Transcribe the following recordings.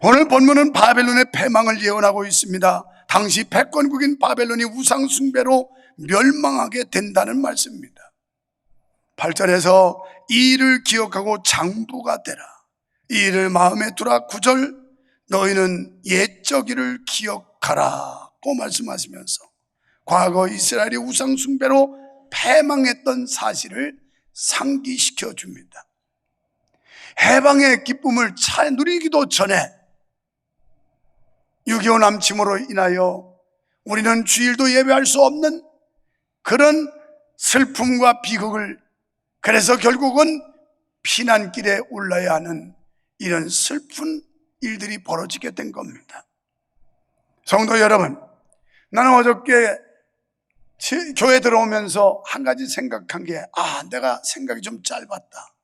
오늘 본문은 바벨론의 패망을 예언하고 있습니다. 당시 패권국인 바벨론이 우상 숭배로 멸망하게 된다는 말씀입니다. 8절에서 이 일을 기억하고 장부가 되라. 이 일을 마음에 두라. 9절 너희는 옛적 일을 기억하라고 말씀하시면서 과거 이스라엘이 우상 숭배로 패망했던 사실을 상기시켜 줍니다. 해방의 기쁨을 누리기도 전에 6.25 남침으로 인하여 우리는 주일도 예배할 수 없는 그런 슬픔과 비극을, 그래서 결국은 피난길에 올라야 하는 이런 슬픈 일들이 벌어지게 된 겁니다. 성도 여러분, 나는 어저께 교회 들어오면서 한 가지 생각한 게, 내가 생각이 좀 짧았다.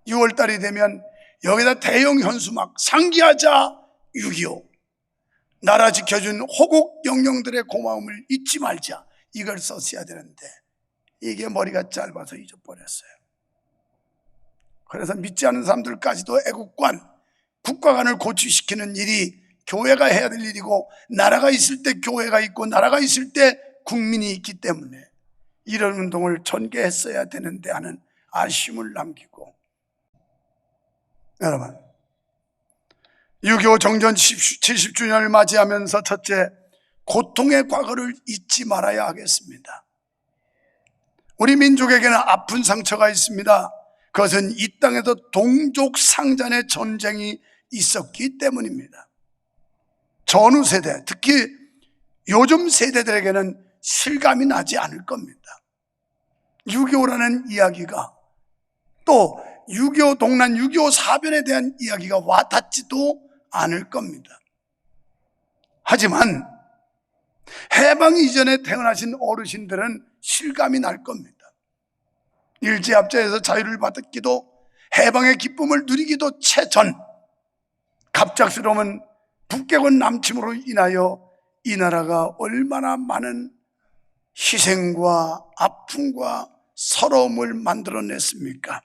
6월달이 되면 여기다 대형 현수막 상기하자 6.25 나라 지켜준 호국 영령들의 고마움을 잊지 말자, 이걸 썼어야 되는데 이게 머리가 짧아서 잊어버렸어요. 그래서 믿지 않는 사람들까지도 애국관, 국가관을 고취시키는 일이 교회가 해야 될 일이고, 나라가 있을 때 교회가 있고 나라가 있을 때 국민이 있기 때문에 이런 운동을 전개했어야 되는데 하는 아쉬움을 남기고, 여러분 6.25 정전 70주년을 맞이하면서 첫째, 고통의 과거를 잊지 말아야 하겠습니다. 우리 민족에게는 아픈 상처가 있습니다. 그것은 이 땅에서 동족 상잔의 전쟁이 있었기 때문입니다. 전후 세대, 특히 요즘 세대들에게는 실감이 나지 않을 겁니다. 6.25라는 이야기가, 또 6.25 동란 6.25 사변에 대한 이야기가 와닿지도 않을 겁니다. 하지만 해방 이전에 태어나신 어르신들은 실감이 날 겁니다. 일제압제에서 자유를 받기도, 해방의 기쁨을 누리기도 채전, 갑작스러운 북괴권 남침으로 인하여 이 나라가 얼마나 많은 희생과 아픔과 서러움을 만들어냈습니까?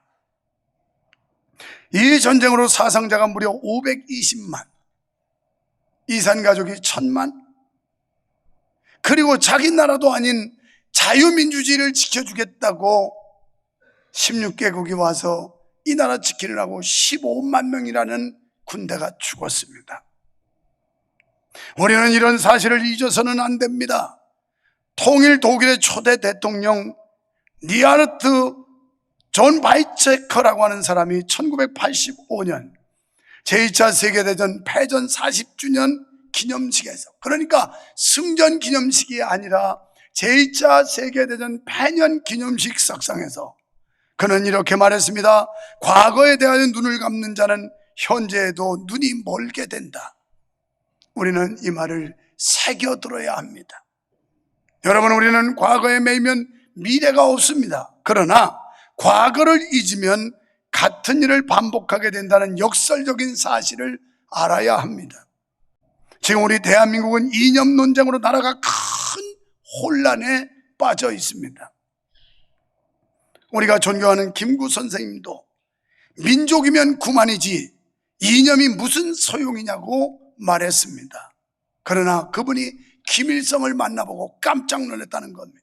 이 전쟁으로 사상자가 무려 520만, 이산가족이 1000만, 그리고 자기 나라도 아닌 자유민주주의를 지켜주겠다고 16개국이 와서 이 나라 지키려고 15만 명이라는 군대가 죽었습니다. 우리는 이런 사실을 잊어서는 안 됩니다. 통일 독일의 초대 대통령 리하르트 존 바이체커라고 하는 사람이 1985년 제2차 세계대전 패전 40주년 기념식에서, 그러니까 승전 기념식이 아니라 제2차 세계대전 패년 기념식 석상에서 그는 이렇게 말했습니다. 과거에 대하여 눈을 감는 자는 현재에도 눈이 멀게 된다. 우리는 이 말을 새겨들어야 합니다. 여러분, 우리는 과거에 매이면 미래가 없습니다. 그러나 과거를 잊으면 같은 일을 반복하게 된다는 역설적인 사실을 알아야 합니다. 지금 우리 대한민국은 이념 논쟁으로 나라가 큰 혼란에 빠져 있습니다. 우리가 존경하는 김구 선생님도 민족이면 구만이지 이념이 무슨 소용이냐고 말했습니다. 그러나 그분이 김일성을 만나보고 깜짝 놀랐다는 겁니다.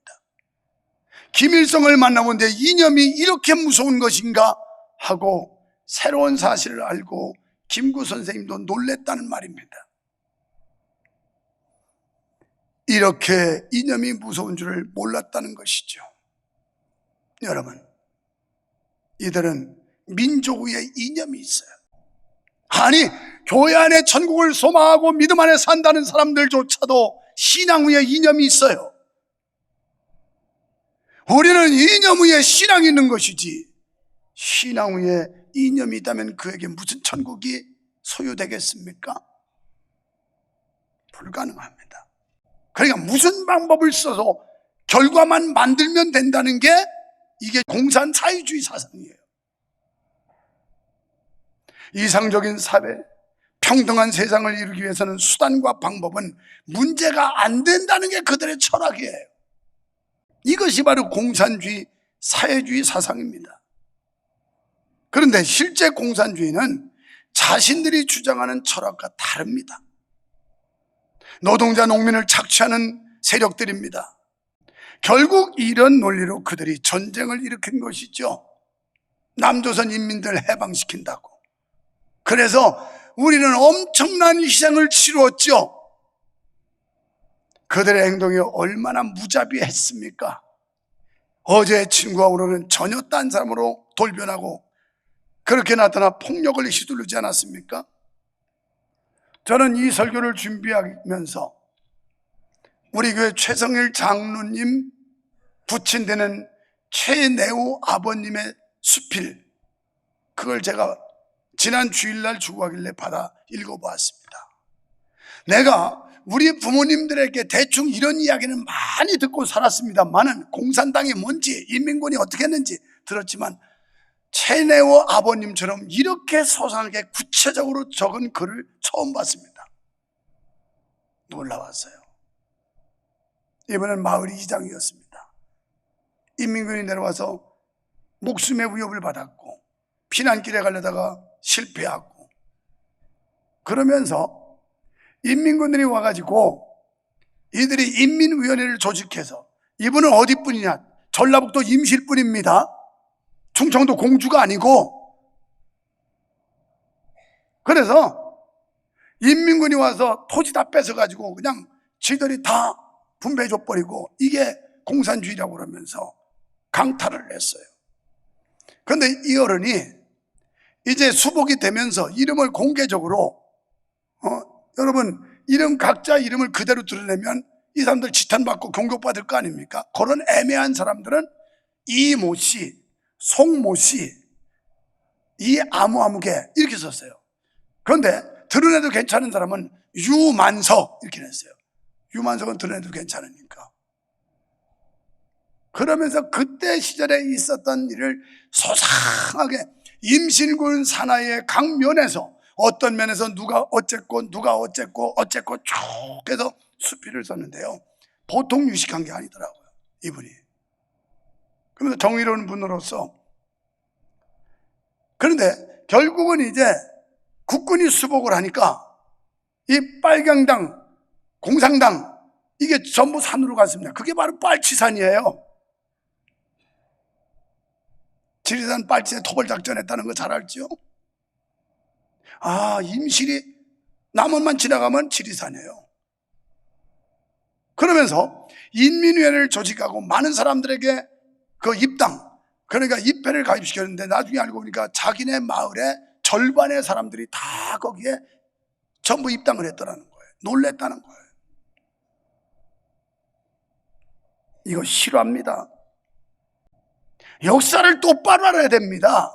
김일성을 만나본데 이념이 이렇게 무서운 것인가 하고 새로운 사실을 알고 김구 선생님도 놀랬다는 말입니다. 이렇게 이념이 무서운 줄을 몰랐다는 것이죠. 여러분, 이들은 민족 위에 이념이 있어요. 아니, 교회 안에 천국을 소망하고 믿음 안에 산다는 사람들조차도 신앙 위에 이념이 있어요. 우리는 이념 위에 신앙이 있는 것이지, 신앙 위에 이념이 있다면 그에게 무슨 천국이 소유되겠습니까? 불가능합니다. 그러니까 무슨 방법을 써서 결과만 만들면 된다는 게 이게 공산사회주의 사상이에요. 이상적인 사회, 평등한 세상을 이루기 위해서는 수단과 방법은 문제가 안 된다는 게 그들의 철학이에요. 이것이 바로 공산주의, 사회주의 사상입니다. 그런데 실제 공산주의는 자신들이 주장하는 철학과 다릅니다. 노동자 농민을 착취하는 세력들입니다. 결국 이런 논리로 그들이 전쟁을 일으킨 것이죠. 남조선 인민들 해방시킨다고. 그래서 우리는 엄청난 희생을 치루었죠. 그들의 행동이 얼마나 무자비했습니까? 어제의 친구가 오늘은 전혀 딴 사람으로 돌변하고 그렇게 나타나 폭력을 휘두르지 않았습니까? 저는 이 설교를 준비하면서 우리 교회 최성일 장로님 부친되는 최내우 아버님의 수필, 그걸 제가 지난 주일날 주고하길래 받아 읽어보았습니다. 내가 우리 부모님들에게 대충 이런 이야기는 많이 듣고 살았습니다만은 공산당이 뭔지 인민군이 어떻게 했는지 들었지만 최내우 아버님처럼 이렇게 소상하게 구체적으로 적은 글을 처음 봤습니다. 놀라웠어요. 이번엔 마을 이장이었습니다. 인민군이 내려와서 목숨의 위협을 받았고 피난길에 가려다가 실패하고 그러면서 인민군들이 와가지고 이들이 인민위원회를 조직해서 이분은 어디 분이냐? 전라북도 임실분입니다. 충청도 공주가 아니고. 그래서 인민군이 와서 토지 다 뺏어가지고 그냥 지들이 다 분배해줘버리고 이게 공산주의라고 그러면서 강탈을 했어요. 그런데 이 어른이 이제 수복이 되면서 이름을 공개적으로 여러분 이름 각자 이름을 그대로 드러내면 이 사람들 지탄받고 공격받을 거 아닙니까? 그런 애매한 사람들은 이모 씨, 송모 씨, 이 아무아무개 이렇게 썼어요. 그런데 드러내도 괜찮은 사람은 유만석 이렇게 냈어요. 유만석은 드러내도 괜찮으니까. 그러면서 그때 시절에 있었던 일을 소상하게 임실군 산하의 각 면에서 어떤 면에서 누가 어쨌고 쭉 해서 수필을 썼는데요. 보통 유식한 게 아니더라고요, 이분이. 그러면서 정의로운 분으로서. 그런데 결국은 이제 국군이 수복을 하니까 이 빨강당, 공산당 이게 전부 산으로 갔습니다. 그게 바로 빨치산이에요. 지리산 빨치에 토벌작전했다는 거 잘 알죠? 임실이 남원만 지나가면 지리산이에요. 그러면서 인민위원회를 조직하고 많은 사람들에게 그 입당, 그러니까 입회를 가입시켰는데 나중에 알고 보니까 자기네 마을의 절반의 사람들이 다 거기에 전부 입당을 했더라는 거예요. 놀랬다는 거예요. 이거 싫어합니다. 역사를 똑바로 알아야 됩니다.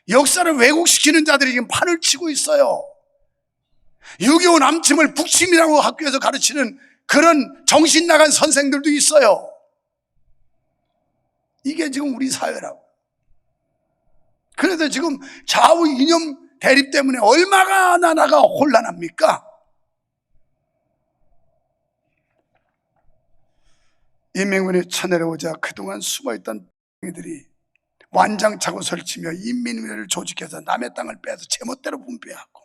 역사를 왜곡시키는 자들이 지금 판을 치고 있어요. 6.25 남침을 북침이라고 학교에서 가르치는 그런 정신 나간 선생들도 있어요. 이게 지금 우리 사회라고. 그래서 지금 좌우 이념 대립 때문에 얼마나 나라가 혼란합니까? 인민군이 쳐내려오자 그동안 숨어있던 이들이 완장차고 설치며 인민위원회를 조직해서 남의 땅을 빼서 제멋대로 분배하고,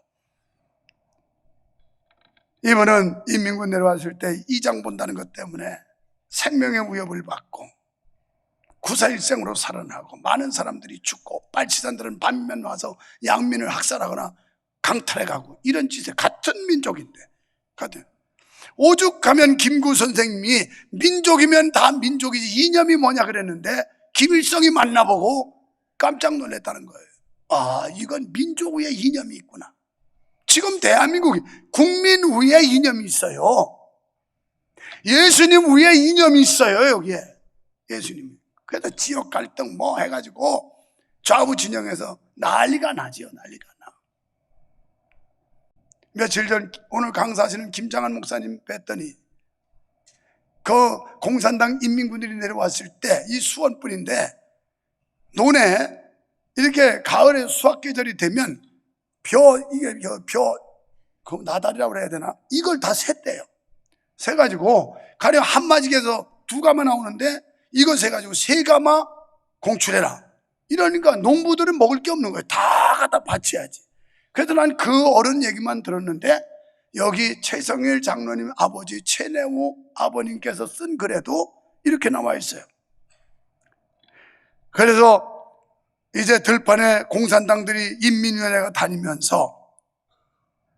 이번은 인민군 내려왔을 때 이장 본다는 것 때문에 생명의 위협을 받고 구사일생으로 살아나고 많은 사람들이 죽고 빨치산들은 반면 와서 양민을 학살하거나 강탈해가고 이런 짓에 같은 민족인데, 오죽하면 김구 선생님이 민족이면 다 민족이지 이념이 뭐냐 그랬는데 김일성이 만나보고 깜짝 놀랐다는 거예요. 이건 민족 위에 이념이 있구나. 지금 대한민국이 국민 위에 이념이 있어요. 예수님 위에 이념이 있어요. 여기에 예수님이. 그래서 지역 갈등 뭐 해가지고 좌우 진영에서 난리가 나지요. 난리가 나. 며칠 전 오늘 강사하시는 김장한 목사님 뵀더니 그 공산당 인민군들이 내려왔을 때 이 수원뿐인데 논에 이렇게 가을에 수확 계절이 되면 그 나달이라고 그래야 되나? 이걸 다 샜대요. 세가지고 가령 한 마직에서 2가마 나오는데 이거 세가지고 3가마 공출해라. 이러니까 농부들은 먹을 게 없는 거예요. 다 갖다 바쳐야지. 그래서 난 그 어른 얘기만 들었는데 여기 최성일 장로님 아버지 최내우 아버님께서 쓴 글에도 이렇게 나와 있어요. 그래서 이제 들판에 공산당들이 인민위원회가 다니면서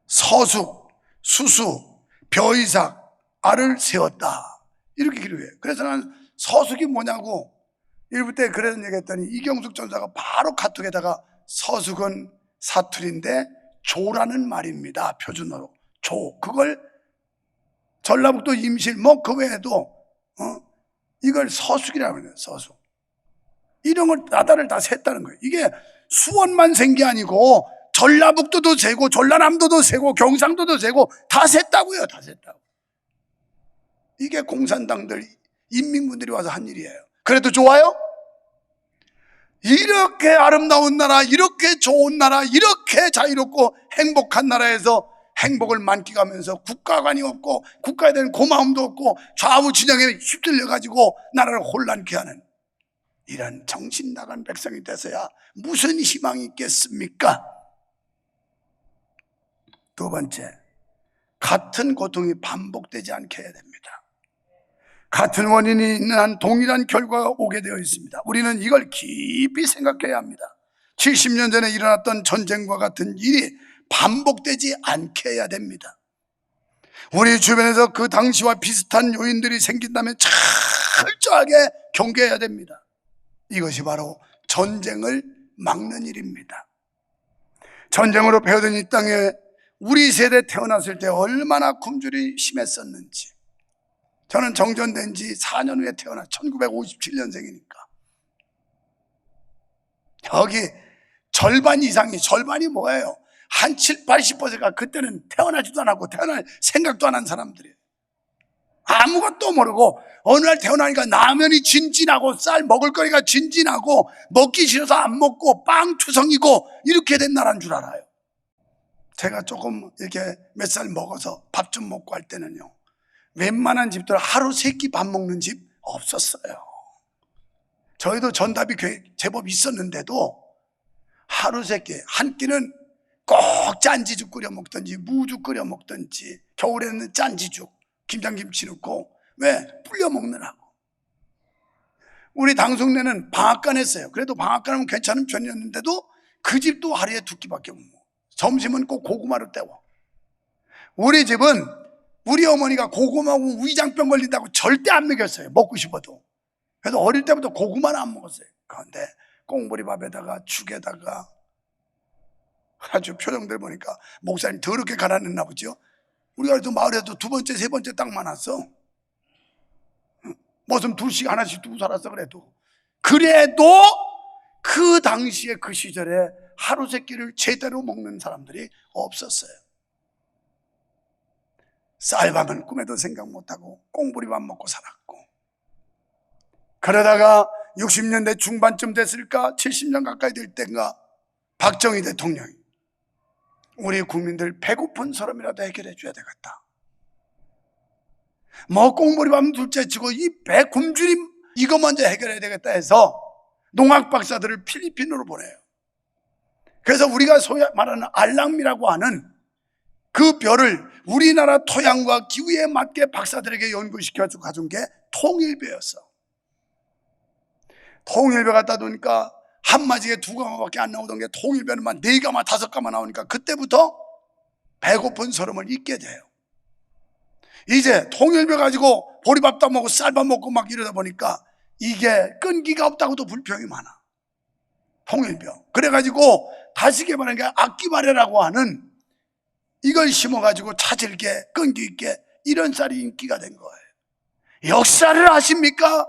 서숙, 수수, 벼이삭, 알을 세웠다 이렇게 기록해요. 그래서 난 서숙이 뭐냐고 일부 때 그런 얘기했더니 이경숙 전사가 바로 카톡에다가 서숙은 사투리인데 조라는 말입니다. 표준어로 조. 그걸 전라북도 임실 뭐 그 외에도 이걸 서숙이라고 해요. 서숙. 이런 걸 나라를 다 셌다는 거예요. 이게 수원만 센 게 아니고 전라북도도 세고 전라남도도 세고 경상도도 세고 다 셌다고요. 다 셌다고. 이게 공산당들 인민군들이 와서 한 일이에요. 그래도 좋아요? 이렇게 아름다운 나라, 이렇게 좋은 나라, 이렇게 자유롭고 행복한 나라에서 행복을 만끽하면서 국가관이 없고 국가에 대한 고마움도 없고 좌우 진영에 휩쓸려가지고 나라를 혼란케 하는 이런 정신 나간 백성이 돼서야 무슨 희망이 있겠습니까? 두 번째, 같은 고통이 반복되지 않게 해야 됩니다. 같은 원인이 있는 한 동일한 결과가 오게 되어 있습니다. 우리는 이걸 깊이 생각해야 합니다. 70년 전에 일어났던 전쟁과 같은 일이 반복되지 않게 해야 됩니다. 우리 주변에서 그 당시와 비슷한 요인들이 생긴다면 철저하게 경계해야 됩니다. 이것이 바로 전쟁을 막는 일입니다. 전쟁으로 배어든 이 땅에 우리 세대 태어났을 때 얼마나 굶주림이 심했었는지. 저는 정전된 지 4년 후에 태어나 1957년생이니까 여기 절반 이상이, 절반이 뭐예요? 한 7, 80%가 그때는 태어나지도 않았고 태어날 생각도 안 한 사람들이에요. 아무것도 모르고 어느 날 태어나니까 라면이 진진하고 쌀 먹을 거리가 진진하고 먹기 싫어서 안 먹고 빵투성이고 이렇게 된 나라인 줄 알아요. 제가 조금 이렇게 몇 살 먹어서 밥 좀 먹고 할 때는요, 웬만한 집들 하루 3끼 밥 먹는 집 없었어요. 저희도 전답이 제법 있었는데도 하루 3끼, 한 끼는 꼭 짠지죽 끓여 먹든지 무죽 끓여 먹든지, 겨울에는 짠지죽 김장김치 넣고, 왜? 불려 먹느라고. 우리 당숙네는 방앗간 했어요. 그래도 방앗간은 괜찮은 편이었는데도 그 집도 하루에 2끼밖에 못 먹어. 점심은 꼭 고구마로 때워. 우리 집은 우리 어머니가 고구마하고 위장병 걸린다고 절대 안 먹였어요. 먹고 싶어도. 그래서 어릴 때부터 고구마는 안 먹었어요. 그런데 꽁보리밥에다가 죽에다가 아주 표정들 보니까 목사님 더럽게 갈아냈나 보죠. 우리가 그래도 마을에도 2번째, 3번째 딱 많았어. 무슨 2씩 하나씩 두고 살았어. 그래도 그 당시에 그 시절에 하루 3끼를 제대로 먹는 사람들이 없었어요. 쌀밥은 꿈에도 생각 못하고 꽁보리밥 먹고 살았고, 그러다가 60년대 중반쯤 됐을까 70년 가까이 될 때인가 박정희 대통령이 우리 국민들 배고픈 사람이라도 해결해 줘야 되겠다. 뭐 꽁보리밥 둘째치고 이 배 굶주림 이거 먼저 해결해야 되겠다 해서 농학 박사들을 필리핀으로 보내요. 그래서 우리가 소위 말하는 알랑미라고 하는 그 벼를 우리나라 토양과 기후에 맞게 박사들에게 연구시켜서 가져온 게 통일벼였어. 통일벼 갖다 놓으니까 한 마지에 2가마밖에 안 나오던 게 통일벼는 막 4가마, 5가마 나오니까 그때부터 배고픈 서름을 잊게 돼요. 이제 통일벼 가지고 보리밥도 먹고 쌀밥 먹고 막 이러다 보니까 이게 끈기가 없다고도 불평이 많아. 통일벼. 그래가지고 다시 개발한 게 악기마레라고 하는, 이걸 심어가지고 차질게 끈기 있게 이런 쌀이 인기가 된 거예요. 역사를 아십니까?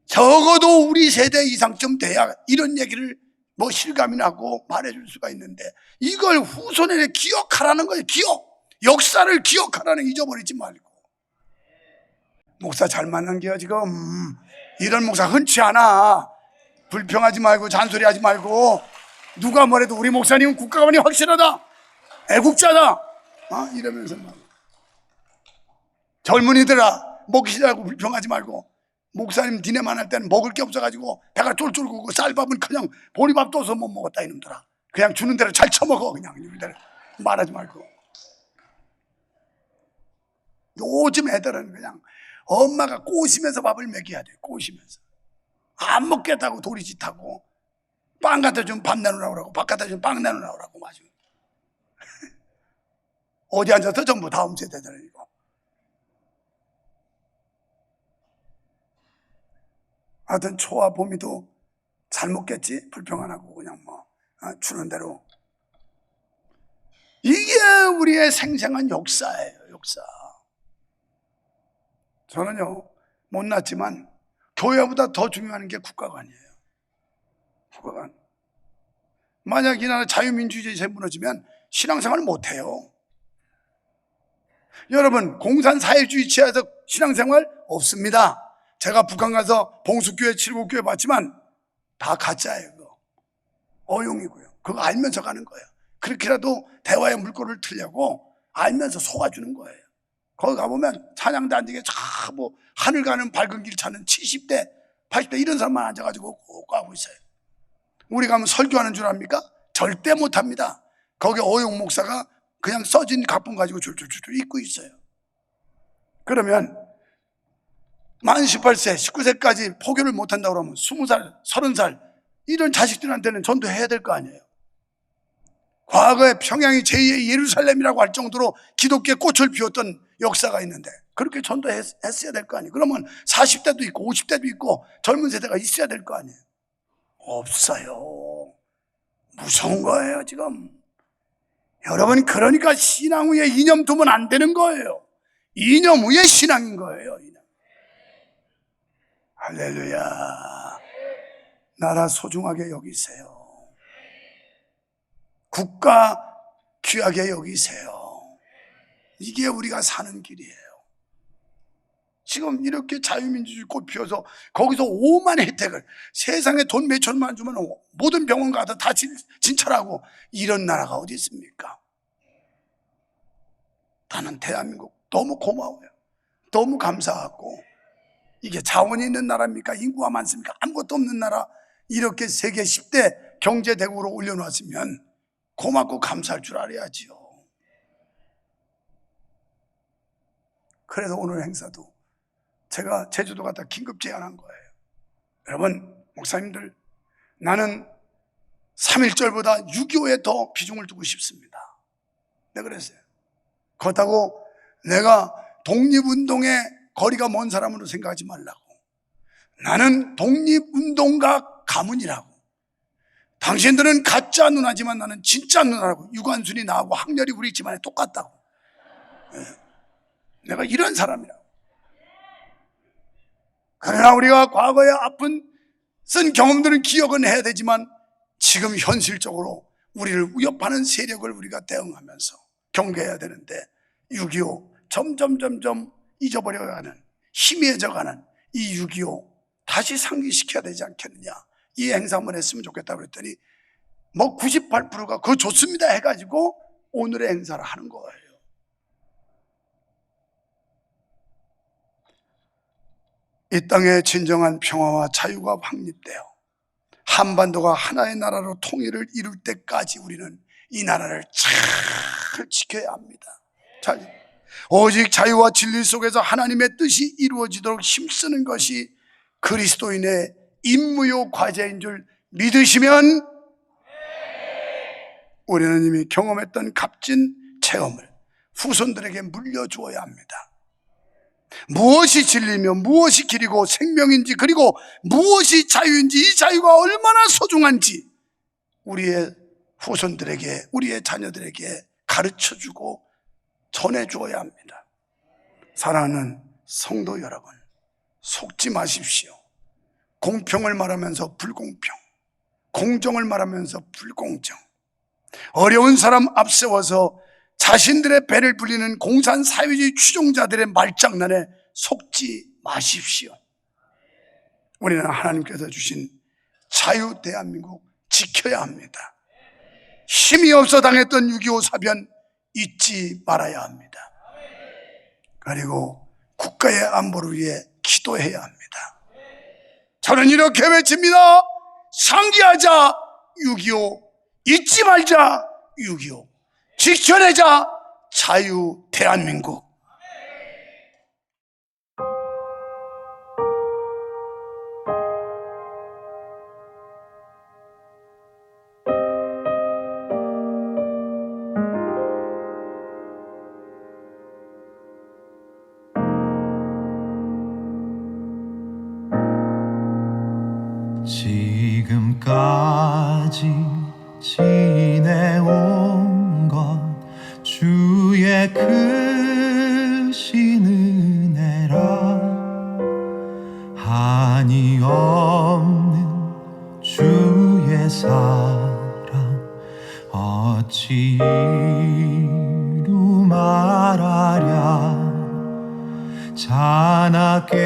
적어도 우리 세대 이상쯤 돼야 이런 얘기를 뭐 실감이 나고 말해줄 수가 있는데, 이걸 후손에게 기억하라는 거예요. 역사를 기억하라는, 잊어버리지 말고. 목사 잘 맞는 게요 지금. 이런 목사 흔치 않아. 불평하지 말고 잔소리하지 말고, 누가 뭐래도 우리 목사님은 국가관이 확실하다, 애국자다 이러면서 막. 젊은이들아 먹기 싫다고 불평하지 말고, 목사님 니네만 할 때는 먹을 게 없어가지고 배가 쫄쫄 굴고 쌀밥은 그냥 보리밥 떠서 못 먹었다 이놈들아. 그냥 주는 대로 잘 처먹어. 그냥 말하지 말고. 요즘 애들은 그냥 엄마가 꼬시면서 밥을 먹여야 돼. 꼬시면서. 안 먹겠다고 도리짓하고, 빵 갖다 주면 밥 내놓으라고 그러고, 밥 갖다 주면 빵 내놓으라고 그러고 마주. 어디 앉아서 전부 다음 세대들은 이거. 하여튼 초와 봄이도 잘 먹겠지? 불평 안 하고 그냥 주는 대로. 이게 우리의 생생한 역사예요. 역사. 저는요 못났지만 교회보다 더 중요한 게 국가관이에요. 국가관. 만약 이 나라 자유민주주의에 무너지면 신앙생활을 못해요. 여러분, 공산사회주의 치하에서 신앙생활 없습니다. 제가 북한 가서 봉수교회, 칠곡교회 봤지만 다 가짜예요. 그거. 어용이고요. 그거 알면서 가는 거예요. 그렇게라도 대화의 물꼬를 틀려고 알면서 속아주는 거예요. 거기 가보면 찬양단지에 하늘 가는 밝은 길 찾는 70대, 80대 이런 사람만 앉아가지고 꼭 가고 있어요. 우리 가면 설교하는 줄 압니까? 절대 못합니다. 거기 어용 목사가 그냥 써진 가품 가지고 줄줄줄 입고 있어요. 그러면 만 18세, 19세까지 포교를 못한다고 그러면 20살, 30살 이런 자식들한테는 전도해야 될 거 아니에요. 과거에 평양이 제2의 예루살렘이라고 할 정도로 기독교의 꽃을 피웠던 역사가 있는데 그렇게 전도했어야 될 거 아니에요. 그러면 40대도 있고 50대도 있고 젊은 세대가 있어야 될 거 아니에요. 없어요. 무서운 거예요 지금. 여러분, 그러니까 신앙 후에 이념 두면 안 되는 거예요. 이념 후에 신앙인 거예요. 이념. 할렐루야. 나라 소중하게 여기세요. 국가 귀하게 여기세요. 이게 우리가 사는 길이에요. 지금 이렇게 자유민주주의 꽃 피워서 거기서 오만 혜택을, 세상에 돈 몇천만 주면 모든 병원 가서 다 진찰하고, 이런 나라가 어디 있습니까? 나는 대한민국 너무 고마워요. 너무 감사하고. 이게 자원이 있는 나라입니까? 인구가 많습니까? 아무것도 없는 나라 이렇게 세계 10대 경제대국으로 올려놨으면 고맙고 감사할 줄 알아야지요. 그래서 오늘 행사도 제가 제주도 갔다 긴급 제안한 거예요. 여러분, 목사님들, 나는 3.1절보다 6.25에 더 비중을 두고 싶습니다. 네, 그랬어요. 그렇다고 내가 독립운동의 거리가 먼 사람으로 생각하지 말라고. 나는 독립운동가 가문이라고. 당신들은 가짜 누나지만 나는 진짜 누나라고. 유관순이 나하고 학렬이 우리 집안에 똑같다고. 내가 이런 사람이라고. 그러나 우리가 과거의 아픈 쓴 경험들은 기억은 해야 되지만 지금 현실적으로 우리를 위협하는 세력을 우리가 대응하면서 경계해야 되는데 6.25 점점 잊어버려가는, 희미해져가는 이 6.25 다시 상기시켜야 되지 않겠느냐. 이 행사 한번 했으면 좋겠다고 그랬더니 98%가 그거 좋습니다 해가지고 오늘의 행사를 하는 거예요. 이 땅에 진정한 평화와 자유가 확립되어 한반도가 하나의 나라로 통일을 이룰 때까지 우리는 이 나라를 잘 지켜야 합니다. 오직 자유와 진리 속에서 하나님의 뜻이 이루어지도록 힘쓰는 것이 그리스도인의 임무요 과제인 줄 믿으시면 우리는 이미 경험했던 값진 체험을 후손들에게 물려주어야 합니다. 무엇이 진리며 무엇이 길이고 생명인지, 그리고 무엇이 자유인지, 이 자유가 얼마나 소중한지 우리의 후손들에게, 우리의 자녀들에게 가르쳐주고 전해주어야 합니다. 사랑하는 성도 여러분, 속지 마십시오. 공평을 말하면서 불공평, 공정을 말하면서 불공정, 어려운 사람 앞세워서 자신들의 배를 불리는 공산사회주의 추종자들의 말장난에 속지 마십시오. 우리는 하나님께서 주신 자유 대한민국 지켜야 합니다. 힘이 없어 당했던 6.25 사변 잊지 말아야 합니다. 그리고 국가의 안보를 위해 기도해야 합니다. 저는 이렇게 외칩니다. 상기하자 6.25, 잊지 말자 6.25, 지켜내자 자유 대한민국. 지금까지 지내온 것 주의 크신 은혜라. 한이 없는 주의 사랑 어찌 이루 말하랴. 자나깨나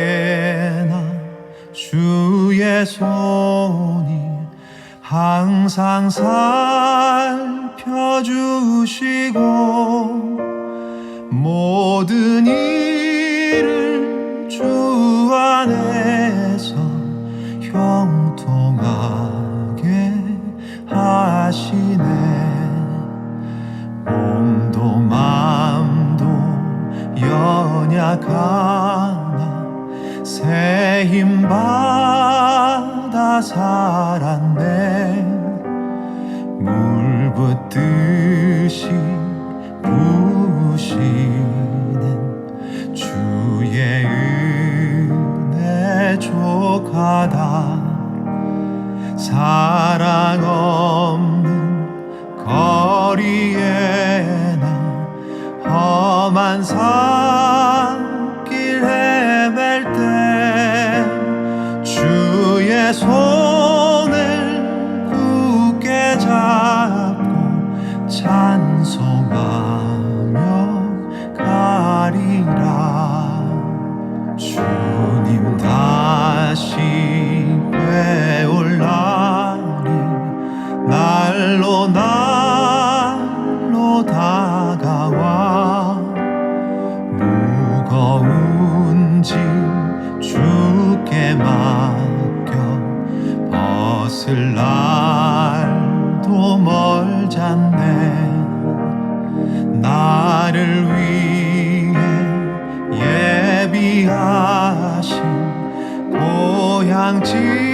주의 손이 항상 살펴주시고 모든 일을 주 안에서 형통하게 하시네. 몸도 맘도 연약하나 새 힘 받아 살았네. 물 붓듯이 부으시는 주의 은혜 족하다. 사랑 없는 거리에나 험한 산길 헤맬 때 주의 손을 굳게 잡고 찬송하며 가리라. 주님 다시 되올 날이 날로 날로 다가와. 무거운 짐 주께 맡겨 벗을 날도 멀잖네. 나를 위해 예비하신 고향 집